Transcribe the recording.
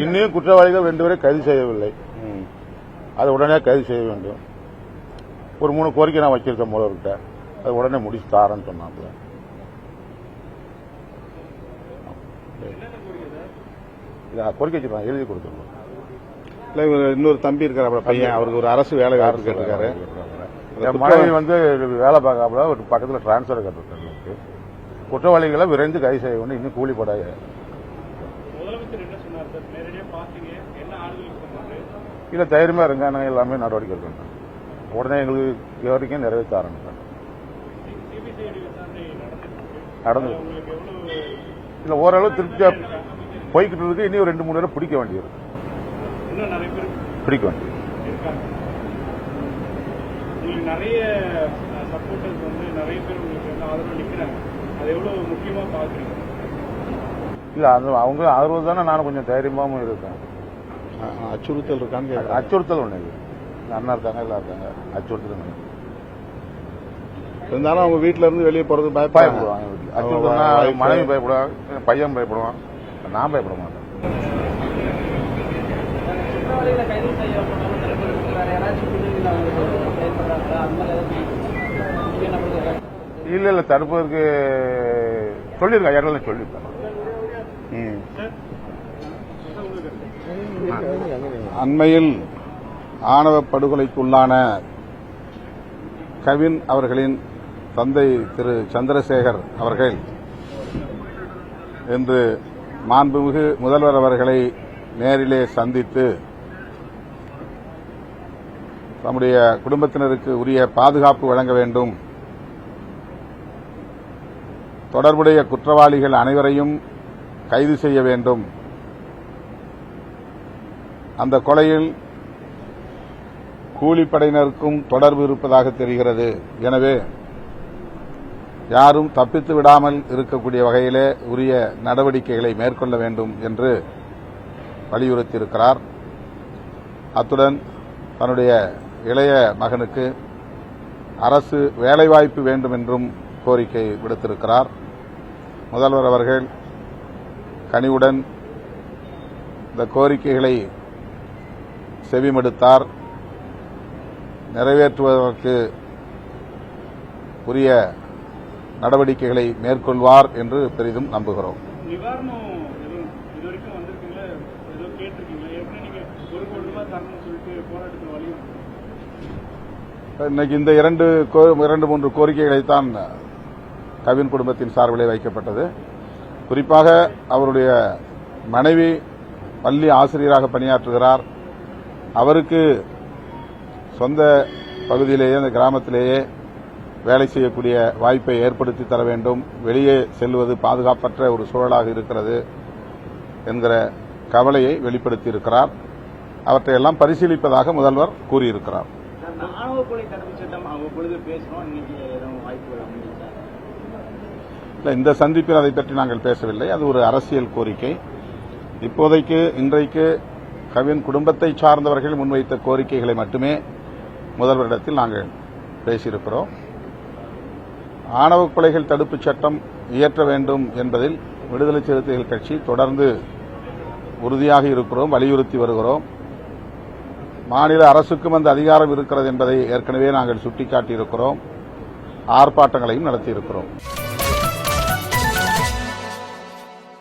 இன்னும் குற்றவாளிகள் 2 பேரை கைது செய்யவில்லை. அதை உடனே கைது செய்ய வேண்டும். ஒரு 3 கோரிக்கை நான் வச்சிருக்கேன் முதல்வர்கிட்ட. அது உடனே முடிச்சு தாரன்னு சொன்னாப்புல. கோரிக்கை வச்சிருக்காங்க, எழுதி கொடுத்துருக்கோம். இன்னொரு தம்பி இருக்காரு பையன், அவருக்கு ஒரு அரசு வேலை கேட்டிருக்காரு. என் மனைவி வேலை பார்க்காப்புல ஒரு பக்கத்தில் டிரான்ஸ்பர் கட்டிருக்காங்க. குற்றவாளிகளை விரைந்து கைது செய்ய வேண்டும். இன்னும் கூலிப்படாய இல்ல தைரியமா இருங்க, நாங்கள் எல்லாமே நடவடிக்கை எடுக்கணும். உடனே எங்களுக்கு கோரிக்கை நிறைவேற்ற ஆரம்பிச்சோம். நடந்து இல்ல ஓரளவு திருப்தியா போய்கிட்டு இருக்கு. இனி ஒரு 2-3 நேரம் பிடிக்க வேண்டியது, பிடிக்க வேண்டியது. நிறைய சப்போர்ட்டர்ஸ் நிறைய பேர் உங்களுக்கு ஆதரவு நிற்கிறாங்க. அது எவ்வளவு முக்கியமா பாக்குறீங்க? இல்ல அவங்க ஆதரவு தானே நானும் கொஞ்சம் தைரியமாவும் இருக்கேன். அச்சுறுத்தல் இருக்கான்னு அச்சுறுத்தல் ஒண்ணு இல்லை. அண்ணா இருக்காங்க, எல்லாம் இருக்காங்க. அச்சுறுத்தல் இருந்தாலும் அவங்க வீட்டுல இருந்து வெளியே போறது பயப்படுவாங்க. அச்சுறுத்தல் மனைவி பயப்படுவான், பையன் பயப்படுவான், நான் பயப்பட மாட்டேன். இல்ல தடுப்பதற்கு சொல்லியிருக்கேன், யாரெல்லாம் சொல்லியிருக்கேன். அண்மையில் ஆணவ படுகொலைக்குள்ளான கவின் அவர்களின் தந்தை திரு சந்திரசேகர் அவர்கள் இன்று மாண்புமிகு முதல்வர் அவர்களை நேரிலே சந்தித்து தம்முடைய குடும்பத்தினருக்கு உரிய பாதுகாப்பு வழங்க வேண்டும், தொடர்புடைய குற்றவாளிகள் அனைவரையும் கைது செய்ய வேண்டும், அந்த கொலையில் கூலிப்படையினருக்கும் தொடர்பு இருப்பதாக தெரிகிறது, எனவே யாரும் தப்பித்து விடாமல் இருக்கக்கூடிய வகையிலே உரிய நடவடிக்கைகளை மேற்கொள்ள வேண்டும் என்று வலியுறுத்தியிருக்கிறார். அத்துடன் தன்னுடைய இளைய மகனுக்கு அரசு வேலைவாய்ப்பு வேண்டும் என்றும் கோரிக்கை விடுத்திருக்கிறார். முதல்வர் அவர்கள் கனிவுடன் இந்த கோரிக்கைகளை செவிமடுத்தார், நிறைவேற்றுவதற்கு உரிய நடவடிக்கைகளை மேற்கொள்வார் என்று பெரிதும் நம்புகிறோம். இன்னைக்கு இந்த 2-3 கோரிக்கைகளைத்தான் கவின் குடும்பத்தின் சார்பிலே வைக்கப்பட்டது. குறிப்பாக அவருடைய மனைவி பள்ளி ஆசிரியராக பணியாற்றுகிறார். அவருக்கு சொந்த பகுதியிலேயே, அந்த கிராமத்திலேயே வேலை செய்யக்கூடிய வாய்ப்பை ஏற்படுத்தி தர வேண்டும், வெளியே செல்வது பாதுகாப்பற்ற ஒரு சூழலாக இருக்கிறது என்கிற கவலையை வெளிப்படுத்தியிருக்கிறார். அவற்றையெல்லாம் பரிசீலிப்பதாக முதல்வர் கூறியிருக்கிறார். இந்த சந்திப்பில் அதை பற்றி நாங்கள் பேசவில்லை. அது ஒரு அரசியல் கோரிக்கை. இப்போதைக்கு இன்றைக்கு கவின் குடும்பத்தை சார்ந்தவர்கள் முன்வைத்த கோரிக்கைகளை மட்டுமே முதல்வரிடத்தில் நாங்கள் பேசியிருக்கிறோம். ஆணவ கொலைகள் தடுப்புச் சட்டம் இயற்ற வேண்டும் என்பதில் விடுதலை சிறுத்தைகள் கட்சி தொடர்ந்து உறுதியாக இருக்கிறோம், வலியுறுத்தி வருகிறோம். மாநில அரசுக்கும் அந்த அதிகாரம் இருக்கிறது என்பதை ஏற்கனவே நாங்கள் சுட்டிக்காட்டியிருக்கிறோம். ஆர்ப்பாட்டங்களையும் நடத்தியிருக்கிறோம்.